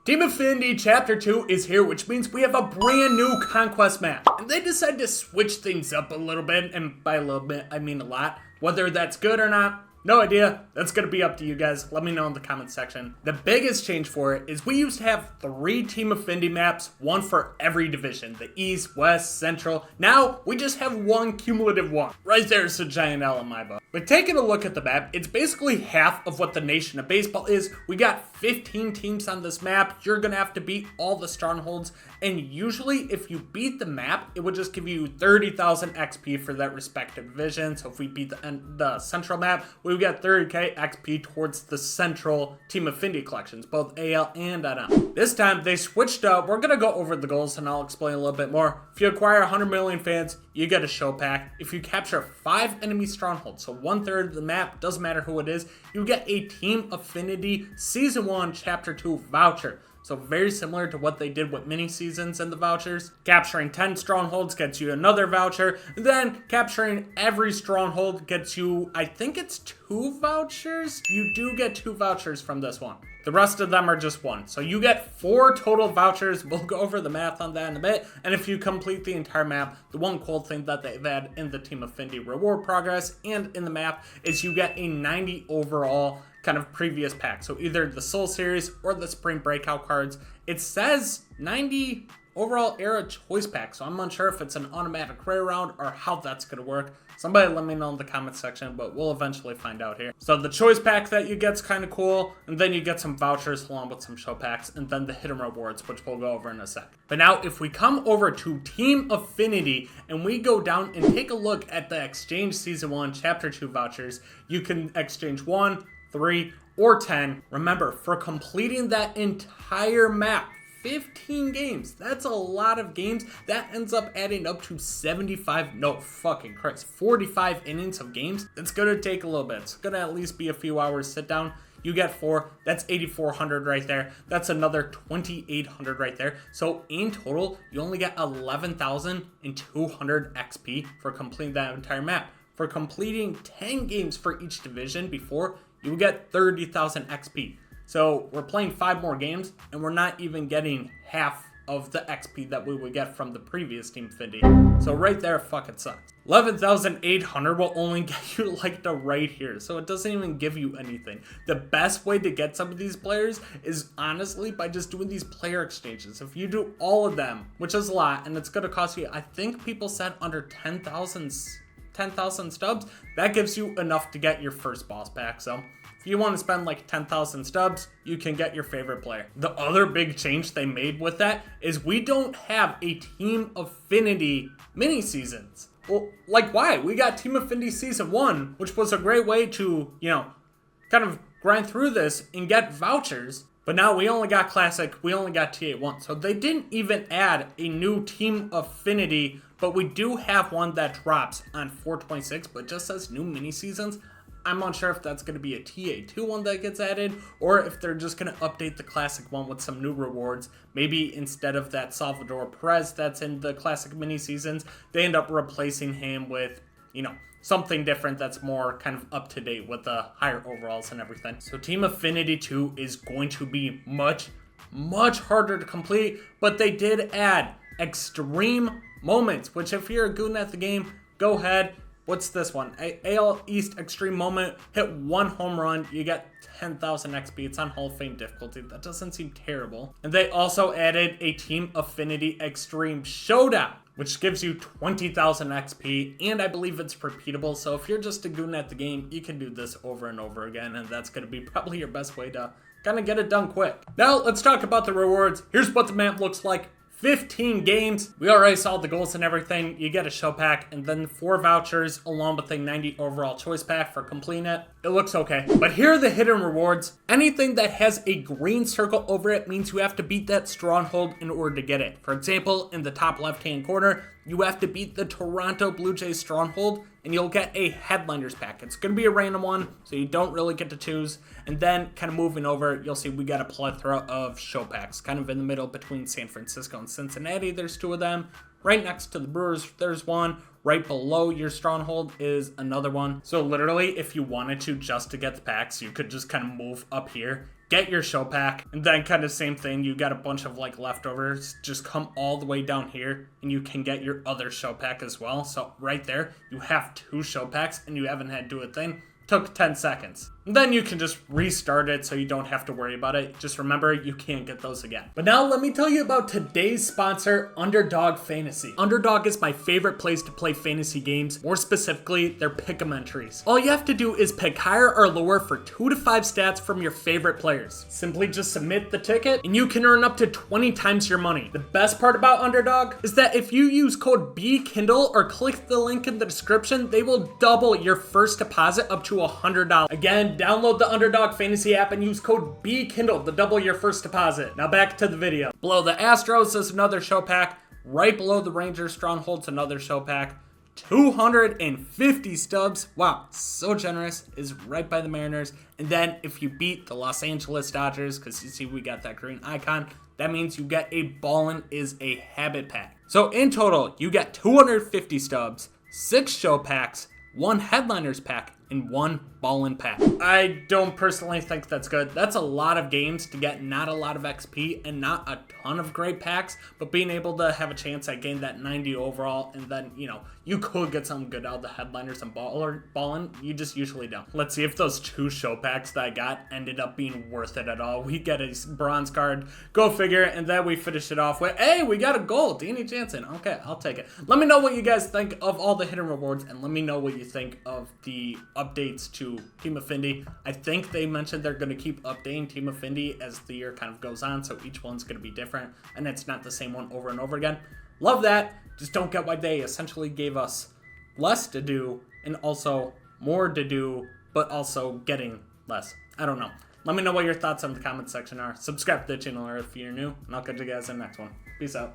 Team Affinity Chapter 2 is here, which means we have a brand new Conquest map. And they decided to switch things up a little bit, and by a little bit, I mean a lot. Whether that's good or not, no idea. That's going to be up to you guys. Let me know in the comment section. The biggest change for it is we used to have 3 Team Affinity maps, one for every division. The East, West, Central. Now, we just have one cumulative one. Right there's a giant L in my book. But taking a look at the map, it's basically half of what the Nation of Baseball is. We got 15 teams on this map. You're going to have to beat all the strongholds. And usually, if you beat the map, it would just give you 30,000 XP for that respective division. So if we beat the Central map, we would get 30k XP towards the Central Team Affinity collections, both AL and NL. This time, they switched up. We're going to go over the goals, and I'll explain a little bit more. If you acquire 100 million fans, you get a show pack. If you capture 5 enemy strongholds, so 1/3 of the map, doesn't matter who it is, you get a Team Affinity Season 1 Chapter 2 voucher. So very similar to what they did with mini seasons and the vouchers. Capturing 10 strongholds gets you another voucher. And then capturing every stronghold gets you, I think it's 2 vouchers? You do get 2 vouchers from this one. The rest of them are just 1. So you get 4 total vouchers. We'll go over the math on that in a bit. And if you complete the entire map, the one cool thing that they've had in the Team Affinity reward progress and in the map is you get a 90 overall kind of previous pack. So either the Soul Series or the Spring Breakout cards. It says 90 overall era choice pack. So I'm unsure if it's an automatic rare round or how that's going to work. Somebody let me know in the comment section, but we'll eventually find out here. So the choice pack that you get's kind of cool, and then you get some vouchers along with some show packs, and then the hidden rewards, which we'll go over in a sec. But now, if we come over to Team Affinity, and we go down and take a look at the Exchange Season 1 Chapter 2 vouchers, you can exchange 1, 3, or 10. Remember, for completing that entire map, 15 games. That's a lot of games. That ends up adding up to 45 innings of games. It's going to take a little bit. It's going to at least be a few hours sit down. You get 4. That's 8,400 right there. That's another 2,800 right there. So in total, you only get 11,200 XP for completing that entire map. For completing 10 games for each division before, you get 30,000 XP. So we're playing 5 more games, and we're not even getting half of the XP that we would get from the previous Team Affinity. So right there, fucking sucks. 11,800 will only get you like the right here. So it doesn't even give you anything. The best way to get some of these players is honestly by just doing these player exchanges. If you do all of them, which is a lot, and it's going to cost you, I think people said under 10,000 stubs, that gives you enough to get your first boss pack. So if you want to spend like 10,000 stubs, you can get your favorite player. The other big change they made with that is we don't have a Team Affinity mini seasons. Well, like why? We got Team Affinity Season 1, which was a great way to, kind of grind through this and get vouchers. But now we only got Classic, we only got TA1. So they didn't even add a new Team Affinity, but we do have one that drops on 4/26, but just says new mini seasons. I'm unsure if that's going to be a TA2 one that gets added, or if they're just going to update the Classic one with some new rewards. Maybe instead of that Salvador Perez that's in the Classic mini seasons, they end up replacing him with, something different that's more kind of up to date with the higher overalls and everything. So Team Affinity 2 is going to be much, much harder to complete, but they did add extreme moments, which if you're good at the game, go ahead. What's this one? AL East Extreme Moment. Hit 1 home run. You get 10,000 XP. It's on Hall of Fame difficulty. That doesn't seem terrible. And they also added a Team Affinity Extreme Showdown, which gives you 20,000 XP. And I believe it's repeatable. So if you're just a goon at the game, you can do this over and over again. And that's going to be probably your best way to kind of get it done quick. Now let's talk about the rewards. Here's what the map looks like. 15 games. We already saw the goals and everything. You get a show pack and then 4 vouchers along with a 90 overall choice pack for completing it. It looks okay. But here are the hidden rewards. Anything that has a green circle over it means you have to beat that stronghold in order to get it. For example, in the top left-hand corner, you have to beat the Toronto Blue Jays stronghold and you'll get a headliners pack. It's going to be a random one, so you don't really get to choose. And then kind of moving over, you'll see we got a plethora of show packs kind of in the middle between San Francisco and Cincinnati. There's 2 of them. Right next to the Brewers, there's one. Right below your stronghold is another one. So literally, if you wanted to just to get the packs, you could just kind of move up here get your show pack, and then kind of same thing, you got a bunch of like leftovers, just come all the way down here and you can get your other show pack as well. So right there, you have 2 show packs and you haven't had to do a thing. Took 10 seconds. And then you can just restart it so you don't have to worry about it. Just remember, you can't get those again. But now let me tell you about today's sponsor, Underdog Fantasy. Underdog is my favorite place to play fantasy games, more specifically, their pick'em entries. All you have to do is pick higher or lower for 2 to 5 stats from your favorite players. Simply just submit the ticket and you can earn up to 20 times your money. The best part about Underdog is that if you use code Bkindel or click the link in the description, they will double your first deposit up to $100. Again, download the Underdog Fantasy app and use code Bkindel to double your first deposit. Now back to the video. Below the Astros is another show pack. Right below the Rangers Strongholds, another show pack. 250 stubs. Wow, so generous. Is right by the Mariners. And then if you beat the Los Angeles Dodgers, because you see we got that green icon, that means you get a Ballin' is a Habit pack. So in total, you get 250 stubs, 6 show packs, 1 Headliners pack, and 1 Ballin' pack. I don't personally think that's good. That's a lot of games to get not a lot of XP and not a ton of great packs, but being able to have a chance at getting that 90 overall, and then, you know, you could get something good out of the Headliners and Ballin', you just usually don't. Let's see if those 2 show packs that I got ended up being worth it at all. We get a bronze card, go figure, and then we finish it off with, hey, we got a gold, Danny Jansen. Okay, I'll take it. Let me know what you guys think of all the hidden rewards, and let me know what you think of the updates to Team Affinity. I think they mentioned they're going to keep updating Team Affinity as the year kind of goes on, so each one's going to be different, and it's not the same one over and over again. Love that. Just don't get why they essentially gave us less to do and also more to do, but also getting less. I don't know. Let me know what your thoughts on the comment section are. Subscribe to the channel if you're new, and I'll catch you guys in the next one. Peace out.